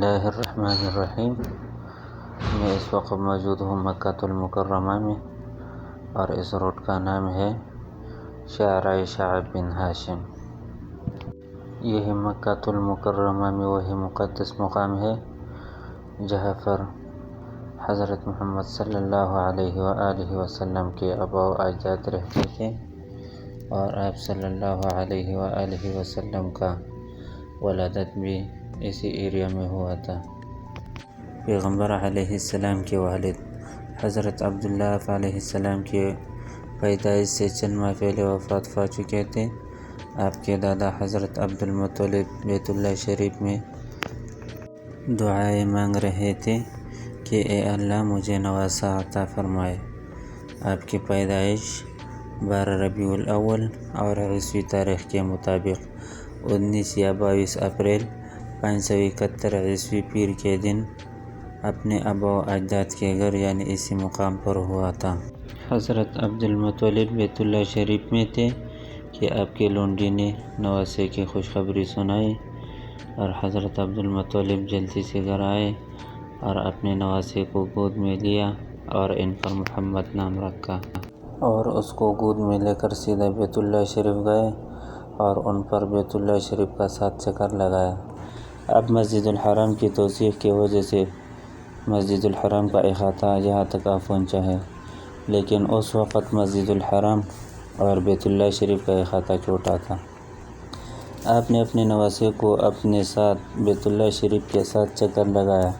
اللہ الرحمن الرحیم۔ میں اس وقت موجود ہوں مکہ المکرمہ میں، اور اس روڈ کا نام ہے شارع شعب بن ہاشم۔ یہ مکہ المکرمہ میں وہی مقدس مقام ہے جہاں پر حضرت محمد صلی اللہ علیہ وآلہ وسلم کے آباء و اجداد رہتے تھے، اور آپ صلی اللہ علیہ وآلہ وسلم کا ولادت بھی اسی ایریا میں ہوا تھا۔ پیغمبر علیہ السلام کے والد حضرت عبداللہ علیہ السلام کی پیدائش سے چند ماہ پہلے وفات پا چکے تھے۔ آپ کے دادا حضرت عبدالمطلب بیت اللہ شریف میں دعائیں مانگ رہے تھے کہ اے اللہ مجھے نواسہ عطا فرمائے۔ آپ کی پیدائش 12 ربیع الاول اور عیسوی تاریخ کے مطابق 19 یا 22 اپریل 571 عیسوی پیر کے دن اپنے آباء و اجداد کے گھر یعنی اسی مقام پر ہوا تھا۔ حضرت عبدالمطلب بیت اللہ شریف میں تھے کہ آپ کے لونڈی نے نواسے کی خوشخبری سنائی، اور حضرت عبدالمطلب جلدی سے گھر آئے اور اپنے نواسے کو گود میں لیا اور ان پر محمد نام رکھا، اور اس کو گود میں لے کر سیدھا بیت اللہ شریف گئے اور ان پر بیت اللہ شریف کا 7 چکر لگایا۔ اب مسجد الحرام کی توسیع کی وجہ سے مسجد الحرام کا احاطہ یہاں تک پہنچا ہے، لیکن اس وقت مسجد الحرام اور بیت اللہ شریف کا احاطہ چھوٹا تھا۔ آپ نے اپنے نواسے کو اپنے ساتھ بیت اللہ شریف کے 7 چکر لگایا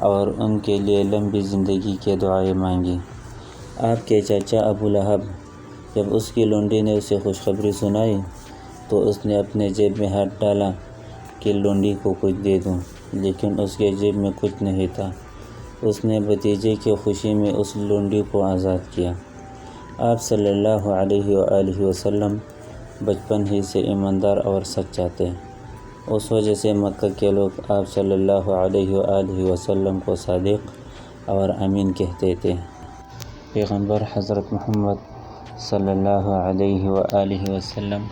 اور ان کے لیے لمبی زندگی کے دعائیں مانگی۔ آپ کے چچا ابو لہب، جب اس کی لونڈی نے اسے خوشخبری سنائی تو اس نے اپنے جیب میں ہاتھ ڈالا کہ لونڈی کو کچھ دے دوں، لیکن اس کے جیب میں کچھ نہیں تھا۔ اس نے بھتیجے کی خوشی میں اس لونڈی کو آزاد کیا۔ آپ صلی اللہ علیہ وآلہ وسلم بچپن ہی سے ایماندار اور سچا تھے، اس وجہ سے مکہ کے لوگ آپ صلی اللہ علیہ وآلہ وسلم کو صادق اور امین کہتے تھے۔ پیغمبر حضرت محمد صلی اللہ علیہ وآلہ وسلم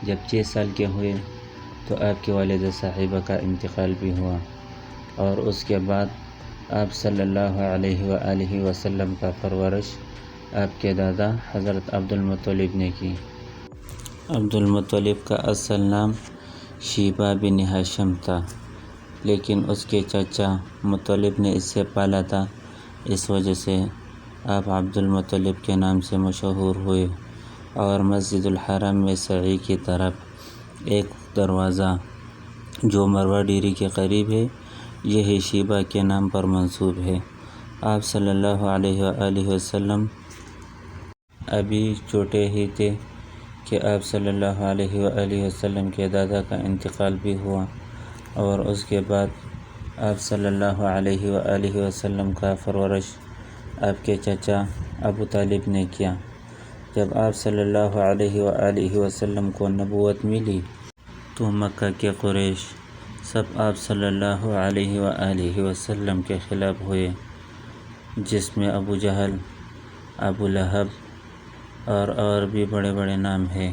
جب 6 سال کے ہوئے تو آپ کی والدہ صاحبہ کا انتقال بھی ہوا، اور اس کے بعد آپ صلی اللہ علیہ وآلہ وسلم کا پرورش آپ کے دادا حضرت عبدالمطلب نے کی۔ عبدالمطلب کا اصل نام شیبہ بن ہاشم تھا، لیکن اس کے چچا مطلب نے اسے پالا تھا، اس وجہ سے آپ عبدالمطلب کے نام سے مشہور ہوئے۔ اور مسجد الحرام میں سعی کی طرف ایک دروازہ جو مروہ ڈیری کے قریب ہے، یہی شیبہ کے نام پر منسوب ہے۔ آپ صلی اللہ علیہ وآلہ وسلم ابھی چھوٹے ہی تھے کہ آپ صلی اللہ علیہ وآلہ وسلم کے دادا کا انتقال بھی ہوا، اور اس کے بعد آپ صلی اللہ علیہ وآلہ وسلم کا پرورش آپ کے چچا ابو طالب نے کیا۔ جب آپ صلی اللہ علیہ وآلہ وسلم کو نبوت ملی تو مکہ کے قریش سب آپ صلی اللہ علیہ وآلہ وسلم کے خلاف ہوئے، جس میں ابو جہل، ابو لہب اور بھی بڑے بڑے نام ہیں۔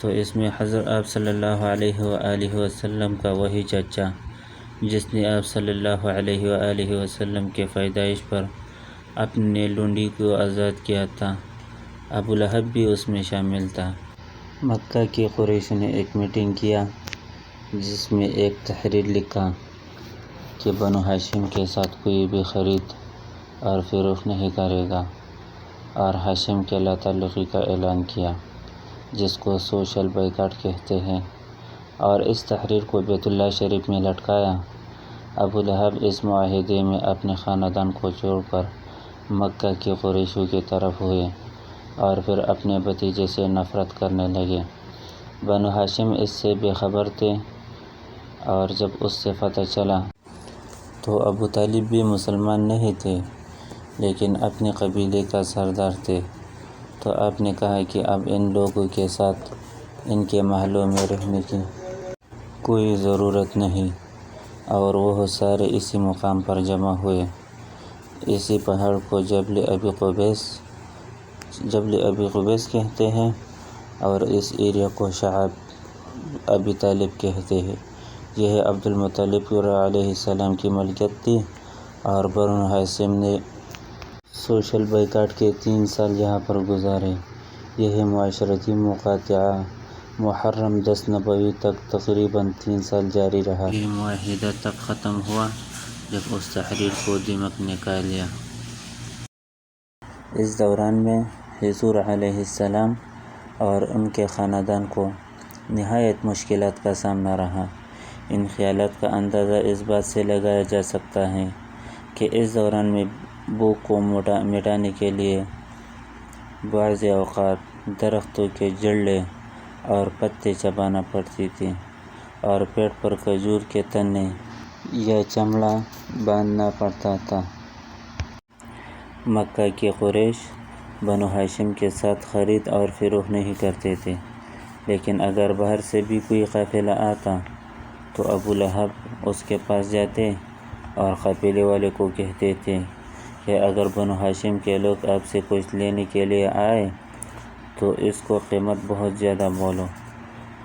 تو اس میں حضرت آپ صلی اللہ علیہ وآلہ وسلم کا وہی چچا جس نے آپ صلی اللہ علیہ وآلہ وسلم کے پیدائش پر اپنے لونڈی کو آزاد کیا تھا، ابو لہب بھی اس میں شامل تھا۔ مکہ کے قریش نے ایک میٹنگ کیا جس میں ایک تحریر لکھا کہ بنو ہاشم کے ساتھ کوئی بھی خرید اور فروخت نہیں کرے گا، اور ہاشم کے لا تعلقی کا اعلان کیا، جس کو سوشل بائیکاٹ کہتے ہیں، اور اس تحریر کو بیت اللہ شریف میں لٹکایا۔ ابو لہب اس معاہدے میں اپنے خاندان کو چھوڑ کر مکہ کے قریشوں کی طرف ہوئے اور پھر اپنے بھتیجے سے نفرت کرنے لگے۔ بنو ہاشم اس سے بے خبر تھے، اور جب اس سے پتہ چلا تو ابو طالب بھی مسلمان نہیں تھے لیکن اپنے قبیلے کا سردار تھے، تو آپ نے کہا کہ اب ان لوگوں کے ساتھ ان کے محلوں میں رہنے کی کوئی ضرورت نہیں، اور وہ سارے اسی مقام پر جمع ہوئے۔ اسی پہاڑ کو جبل ابی قبیس کہتے ہیں، اور اس ایریا کو شعب ابی طالب کہتے ہیں۔ یہ عبد المطلب علیہ السلام کی ملکیت تھی، اور بنو ہاشم نے سوشل بائیکاٹ کے 3 سال یہاں پر گزارے۔ یہ معاشرتی مقاطعہ محرم 10 نبوی تک تقریباً 3 سال جاری رہا۔ یہ معاہدہ تب ختم ہوا جب اس تحریر کو دمشق نے کہہ لیا۔ اس دوران میں حضور علیہ السلام اور ان کے خاندان کو نہایت مشکلات کا سامنا رہا۔ ان خیالات کا اندازہ اس بات سے لگایا جا سکتا ہے کہ اس دوران میں بھوک کو مٹانے کے لیے بعض اوقات درختوں کے جڑیں اور پتے چبانا پڑتی تھی، اور پیٹ پر کھجور کے تنے یا چمڑا باندھنا پڑتا تھا۔ مکہ کے قریش بنو ہاشم کے ساتھ خرید اور فروخت نہیں کرتے تھے، لیکن اگر باہر سے بھی کوئی قافلہ آتا تو ابو لہب اس کے پاس جاتے اور قبیلے والے کو کہتے تھے کہ اگر بنو ہاشم کے لوگ آپ سے کچھ لینے کے لیے آئے تو اس کو قیمت بہت زیادہ بولو،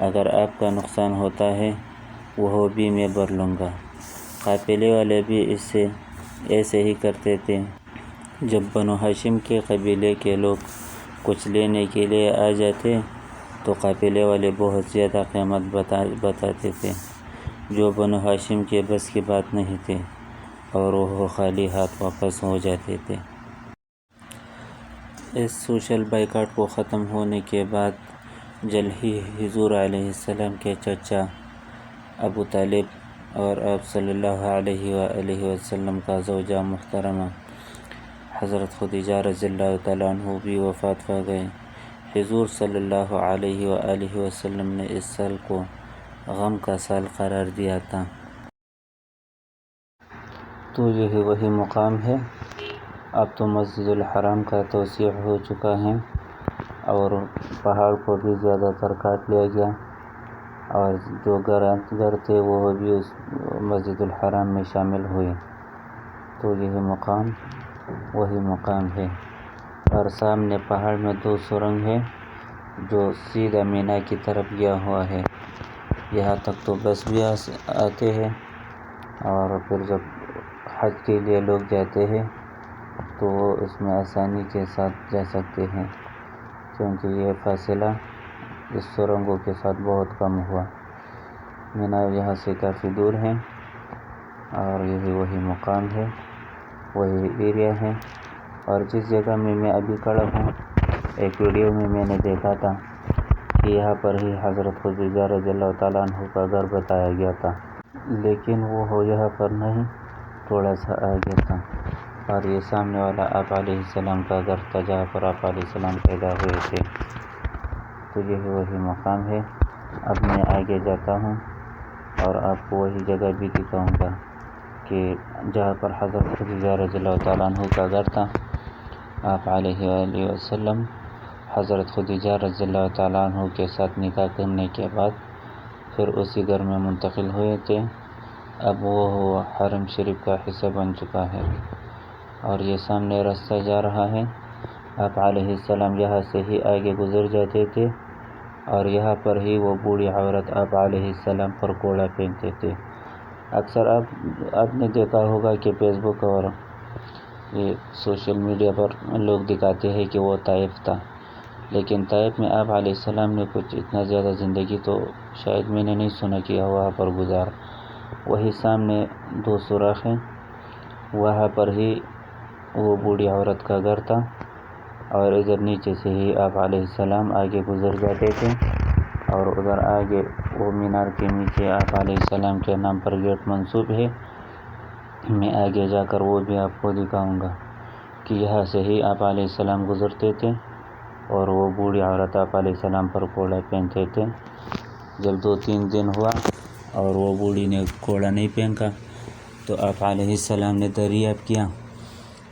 اگر آپ کا نقصان ہوتا ہے وہ بھی میں بھر لوں گا۔ قافلے والے بھی ایسے ہی کرتے تھے۔ جب بنو ہاشم کے قبیلے کے لوگ کچھ لینے کے لیے آ جاتے تو قافلے والے بہت زیادہ قیمت بتاتے تھے، جو بنو ہاشم کے بس کی بات نہیں تھی، اور وہ خالی ہاتھ واپس ہو جاتے تھے۔ اس سوشل بائیکاٹ کو ختم ہونے کے بعد جلد ہی حضور علیہ السلام کے چچا ابو طالب اور آپ صلی اللہ علیہ وآلہ وسلم کا زوجہ محترمہ حضرت خدیجہ رضی اللہ تعالیٰ عنہ بھی وفات پا گئے۔ حضور صلی اللہ علیہ وآلہ وسلم نے اس سال کو غم کا سال قرار دیا تھا۔ تو یہ وہی مقام ہے۔ اب تو مسجد الحرام کا توسیع ہو چکا ہے، اور پہاڑ کو بھی زیادہ تر کاٹ لیا گیا، اور جو گھر تھے وہ بھی اس مسجد الحرام میں شامل ہوئے۔ تو یہ مقام وہی مقام ہے، اور سامنے پہاڑ میں 2 سرنگ ہیں جو سیدھا مینا کی طرف گیا ہوا ہے۔ یہاں تک تو بس بھی آتے ہیں، اور پھر جب حج کے لیے لوگ جاتے ہیں تو وہ اس میں آسانی کے ساتھ جا سکتے ہیں، کیونکہ یہ فاصلہ اس سرنگوں کے ساتھ بہت کم ہوا۔ مینا یہاں سے کافی دور ہے، اور یہی وہی مقام ہے، وہی ایریا ہے۔ اور جس جگہ میں ابھی کھڑا ہوں، ایک ویڈیو میں میں نے دیکھا تھا کہ یہاں پر ہی حضرت خدیجہ رضی اللہ تعالیٰ عنہ کا گھر بتایا گیا تھا، لیکن وہ یہاں پر نہیں، تھوڑا سا آگے تھا، اور یہ سامنے والا آپ علیہ السلام کا گھر تھا جہاں پر آپ علیہ السلام پیدا ہوئے تھے۔ تو یہ وہی مقام ہے۔ اب میں آگے جاتا ہوں اور آپ کو وہی جگہ بھی دکھاؤں گا کہ جہاں پر حضرت خدیجہ رضی اللہ تعالیٰ عنہ کا گھر تھا، آپ علیہ وآلہ وسلم حضرت خدیجہ رضی اللہ تعالیٰ عنہ کے ساتھ نکاح کرنے کے بعد پھر اسی گھر میں منتقل ہوئے تھے۔ اب وہ حرم شریف کا حصہ بن چکا ہے، اور یہ سامنے راستہ جا رہا ہے۔ آپ علیہ السلام یہاں سے ہی آگے گزر جاتے تھے، اور یہاں پر ہی وہ بوڑھی عورت آپ علیہ السلام پر کوڑا پھینکتے تھے۔ اکثر آپ نے دیکھا ہوگا کہ فیس بک اور یہ سوشل میڈیا پر لوگ دکھاتے ہیں کہ وہ طائف تھا، لیکن طائف میں آپ علیہ السلام نے کچھ اتنا زیادہ زندگی تو شاید میں نے نہیں سنا کہ وہاں پر گزار۔ وہی سامنے 2 سوراخ ہیں، وہاں پر ہی وہ بوڑھی عورت کا گھر تھا، اور ادھر نیچے سے ہی آپ علیہ السلام آگے گزر جاتے تھے، اور ادھر آگے وہ مینار کے نیچے آپ علیہ السلام کے نام پر گیٹ منصوب ہے۔ میں آگے جا کر وہ بھی آپ کو دکھاؤں گا کہ یہاں سے ہی آپ علیہ السلام گزرتے تھے، اور وہ بوڑھی عورت آپ علیہ السلام پر کوڑا پھینکتے تھے۔ جب 2-3 دن ہوا اور وہ بوڑھی نے کوڑا نہیں پھینکا تو آپ علیہ السلام نے دریافت کیا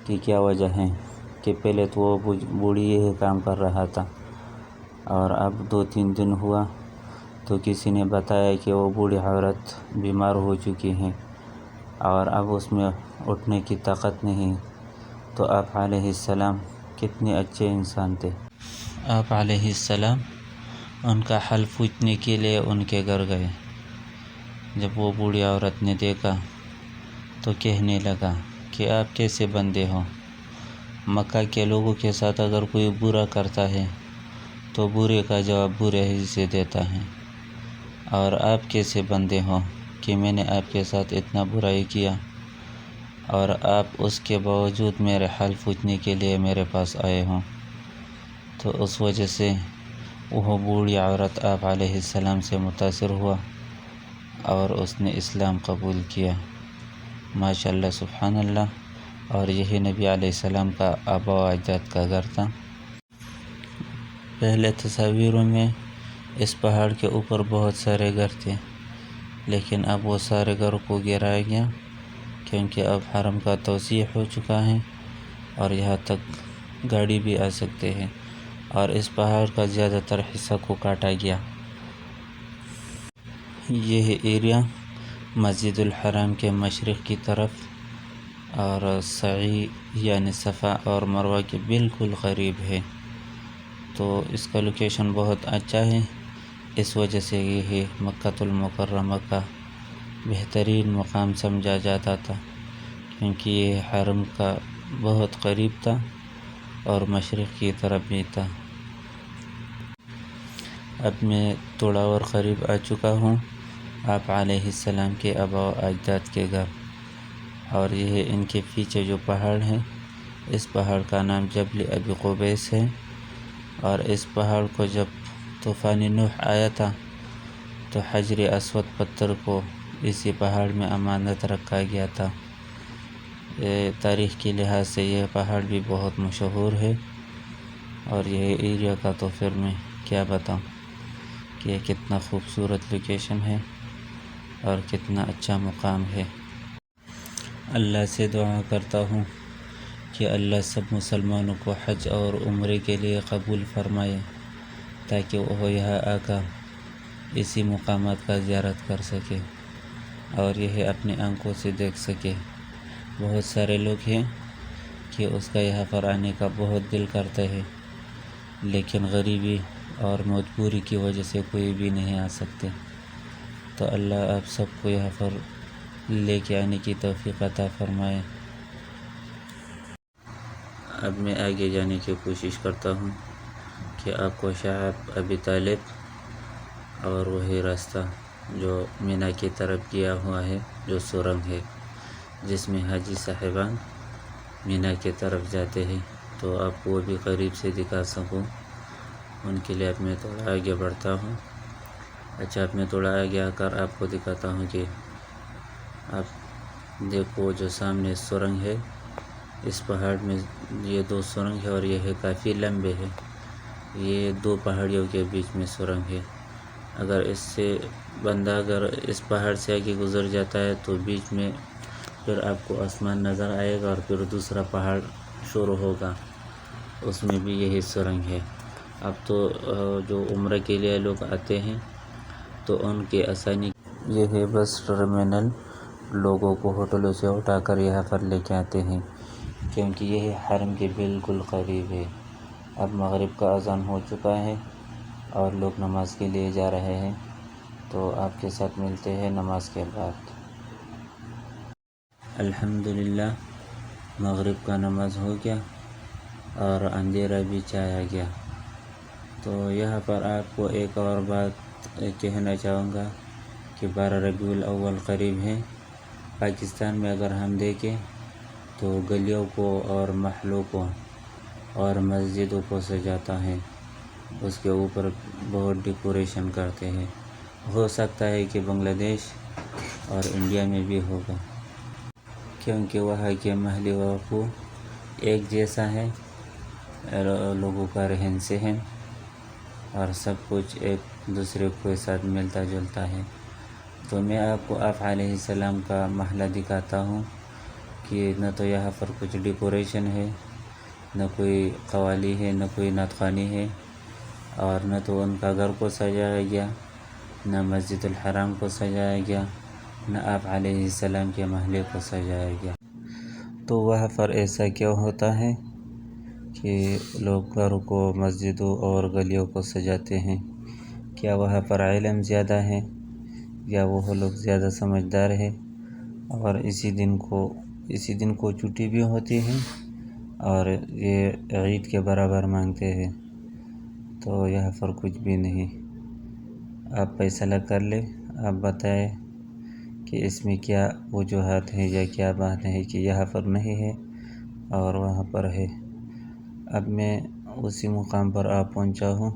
کہ کیا وجہ ہے، کہ پہلے تو وہ بوڑھی یہ کام کر رہا تھا، اور اب 2-3 دن ہوا تو کسی نے بتایا کہ وہ بوڑھی عورت بیمار ہو چکی ہے، اور اب اس میں اٹھنے کی طاقت نہیں۔ تو آپ علیہ السلام کتنے اچھے انسان تھے۔ آپ علیہ السلام ان کا حل پوچھنے کے لیے ان کے گھر گئے، جب وہ بوڑھی عورت نے دیکھا تو کہنے لگا کہ آپ کیسے بندے ہو؟ مکہ کے لوگوں کے ساتھ اگر کوئی برا کرتا ہے تو برے کا جواب برے ہی سے دیتا ہے، اور آپ کیسے بندے ہو کہ میں نے آپ کے ساتھ اتنا برائی کیا اور آپ اس کے باوجود میرے حال پوچھنے کے لیے میرے پاس آئے ہوں؟ تو اس وجہ سے وہ بوڑھی عورت آپ علیہ السلام سے متاثر ہوا اور اس نے اسلام قبول کیا۔ ماشاء اللہ، سبحان اللہ۔ اور یہی نبی علیہ السلام کا آبا و اجداد کا گھر تھا۔ پہلے تصاویروں میں اس پہاڑ کے اوپر بہت سارے گھر تھے، لیکن اب وہ سارے گھروں کو گرایا گیا کیونکہ اب حرم کا توسیع ہو چکا ہے اور یہاں تک گاڑی بھی آ سکتے ہیں، اور اس پہاڑ کا زیادہ تر حصہ کو کاٹا گیا۔ یہ ایریا مسجد الحرام کے مشرق کی طرف اور سعی یعنی صفا اور مروہ کے بالکل قریب ہے، تو اس کا لوکیشن بہت اچھا ہے۔ اس وجہ سے یہ مکۃ المکرمہ کا بہترین مقام سمجھا جاتا تھا، کیونکہ یہ حرم کا بہت قریب تھا اور مشرق کی طرف بھی تھا۔ اب میں تھوڑا اور قریب آ چکا ہوں آپ علیہ السلام کے آبا و اجداد کے گھر، اور یہ ان کے پیچھے جو پہاڑ ہے، اس پہاڑ کا نام جبل ابی قبیس ہے، اور اس پہاڑ کو جب طوفان نوح آیا تھا تو حجر اسود پتھر کو اسی پہاڑ میں امانت رکھا گیا تھا۔ تاریخ کے لحاظ سے یہ پہاڑ بھی بہت مشہور ہے، اور یہ ایریا کا تو پھر میں کیا بتاؤں کہ یہ کتنا خوبصورت لوکیشن ہے اور کتنا اچھا مقام ہے۔ اللہ سے دعا کرتا ہوں کہ اللہ سب مسلمانوں کو حج اور عمرے کے لیے قبول فرمائے، تاکہ وہ یہاں آ کر اسی مقامات کا زیارت کر سکے اور یہ اپنے آنکھوں سے دیکھ سکے۔ بہت سارے لوگ ہیں کہ اس کا یہاں پر آنے کا بہت دل کرتا ہے، لیکن غریبی اور مجبوری کی وجہ سے کوئی بھی نہیں آ سکتے، تو اللہ آپ سب کو یہاں پر لے کے آنے کی توفیق عطا فرمائے۔ اب میں آگے جانے کی کوشش کرتا ہوں کہ آپ کو شعب ابی طالب اور وہی راستہ جو مینا کی طرف گیا ہوا ہے، جو سرنگ ہے جس میں حاجی صاحبان مینا کی طرف جاتے ہیں، تو آپ کو وہ بھی قریب سے دکھا سکوں، ان کے لیے اب میں تھوڑا آگے بڑھتا ہوں۔ اچھا، اب میں تھوڑا آگے آ کر آپ کو دکھاتا ہوں کہ آپ دیکھو جو سامنے سرنگ ہے، اس پہاڑ میں یہ دو سرنگ ہے اور یہ کافی لمبے ہے۔ یہ دو پہاڑیوں کے بیچ میں سرنگ ہے۔ اگر اس سے بندہ اگر اس پہاڑ سے آگے گزر جاتا ہے تو بیچ میں پھر آپ کو آسمان نظر آئے گا، اور پھر دوسرا پہاڑ شروع ہوگا، اس میں بھی یہی سرنگ ہے۔ اب تو جو عمرہ کے لیے لوگ آتے ہیں تو ان کے آسانی یہ ہے بس ٹرمینل لوگوں کو ہوٹلوں سے اٹھا کر یہاں پر لے کے آتے ہیں، کیونکہ یہ حرم کے بالکل قریب ہے۔ اب مغرب کا اذان ہو چکا ہے اور لوگ نماز کے لیے جا رہے ہیں، تو آپ کے ساتھ ملتے ہیں نماز کے بعد۔ الحمدللہ، مغرب کا نماز ہو گیا اور اندھیرا بھی چھایا گیا۔ تو یہاں پر آپ کو ایک اور بات کہنا چاہوں گا کہ 12 ربیع الاول قریب ہے۔ پاکستان میں اگر ہم دیکھیں تو گلیوں کو اور محلوں کو اور مسجدوں کو سجاتا ہے، اس کے اوپر بہت ڈیکوریشن کرتے ہیں۔ ہو سکتا ہے کہ بنگلہ دیش اور انڈیا میں بھی ہوگا، کیونکہ وہاں کے محلی وقوع ایک جیسا ہے، لوگوں کا رہن سہن اور سب کچھ ایک دوسرے کے ساتھ ملتا جلتا ہے۔ تو میں آپ کو آپ علیہ السلام کا محلہ دکھاتا ہوں کہ نہ تو یہاں پر کچھ ڈیکوریشن ہے، نہ کوئی قوالی ہے، نہ کوئی نعت خوانی ہے، اور نہ تو ان کا گھر کو سجایا گیا، نہ مسجد الحرام کو سجایا گیا، نہ آپ علیہ السلام کے محلے کو سجایا گیا۔ تو وہاں پر ایسا کیا ہوتا ہے کہ لوگ گھروں کو، مسجدوں اور گلیوں کو سجاتے ہیں؟ کیا وہاں پر علم زیادہ ہے یا وہ لوگ زیادہ سمجھدار ہے اور اسی دن کو چھٹی بھی ہوتی ہے اور یہ عید کے برابر مانگتے ہیں، تو یہاں پر کچھ بھی نہیں۔ آپ فیصلہ کر لیں، آپ بتائیں کہ اس میں کیا وجوہات ہیں یا کیا بات ہے کہ یہاں پر نہیں ہے اور وہاں پر ہے۔ اب میں اسی مقام پر پہنچا ہوں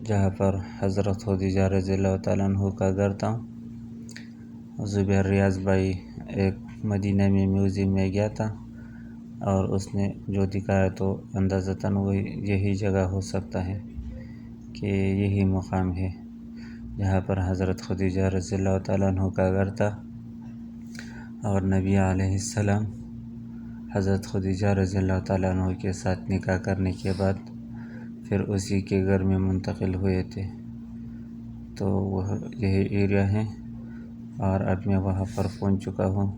جہاں پر حضرت خدیجہ رضی اللہ تعالیٰ عنہ کا گھر تھا۔ زبیر ریاض بھائی ایک مدینہ میں میوزیم میں گیا تھا اور اس نے جو دکھایا تو اندازتاً وہ یہی جگہ ہو سکتا ہے کہ یہی مقام ہے جہاں پر حضرت خدیجہ رضی اللہ تعالیٰ عنہ کا گھر تھا اور نبی علیہ السلام حضرت خدیجہ رضی اللہ تعالیٰ عنہ کے ساتھ نکاح کرنے کے بعد پھر اسی کے گھر میں منتقل ہوئے تھے، تو وہ یہی ایریا ہے اور اب میں وہاں پر پہنچ چکا ہوں،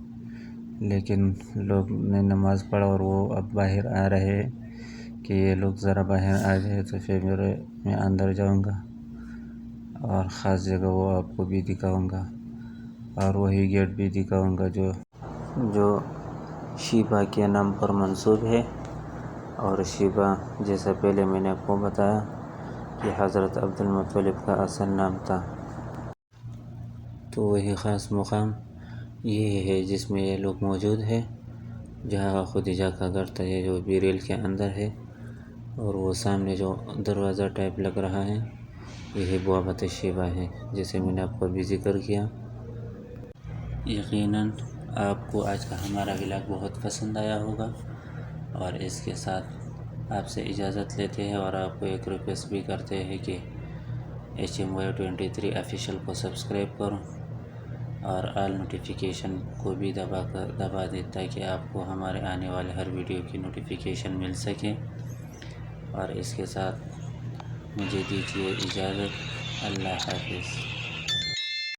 لیکن لوگ نے نماز پڑھا اور وہ اب باہر آ رہے ہیں کہ یہ لوگ ذرا باہر آ جائے تو پھر میں اندر جاؤں گا اور خاص جگہ وہ آپ کو بھی دکھاؤں گا اور وہی گیٹ بھی دکھاؤں گا جو شیبہ کے نام پر منسوب ہے۔ اور شیبہ جیسا پہلے میں نے آپ کو بتایا کہ حضرت عبد المطلب کا اصل نام تھا، تو وہی خاص مقام یہ ہے جس میں یہ لوگ موجود ہے، جہاں خدیجہ کا گھر تھا، یہ جو بیریل کے اندر ہے، اور وہ سامنے جو دروازہ ٹائپ لگ رہا ہے یہی بوابۃ شیبہ ہے جیسے میں نے آپ کو بھی ذکر کیا۔ یقیناً آپ کو آج کا ہمارا ولاگ بہت پسند آیا ہوگا، اور اس کے ساتھ آپ سے اجازت لیتے ہیں اور آپ کو ایک ریکویسٹ بھی کرتے ہیں کہ HMY23 آفیشیل کو سبسکرائب کرو اور آل نوٹیفیکیشن کو بھی دبا دیں تاکہ آپ کو ہمارے آنے والے ہر ویڈیو کی نوٹیفیکیشن مل سکے۔ اور اس کے ساتھ مجھے دیجیے اجازت، اللہ حافظ۔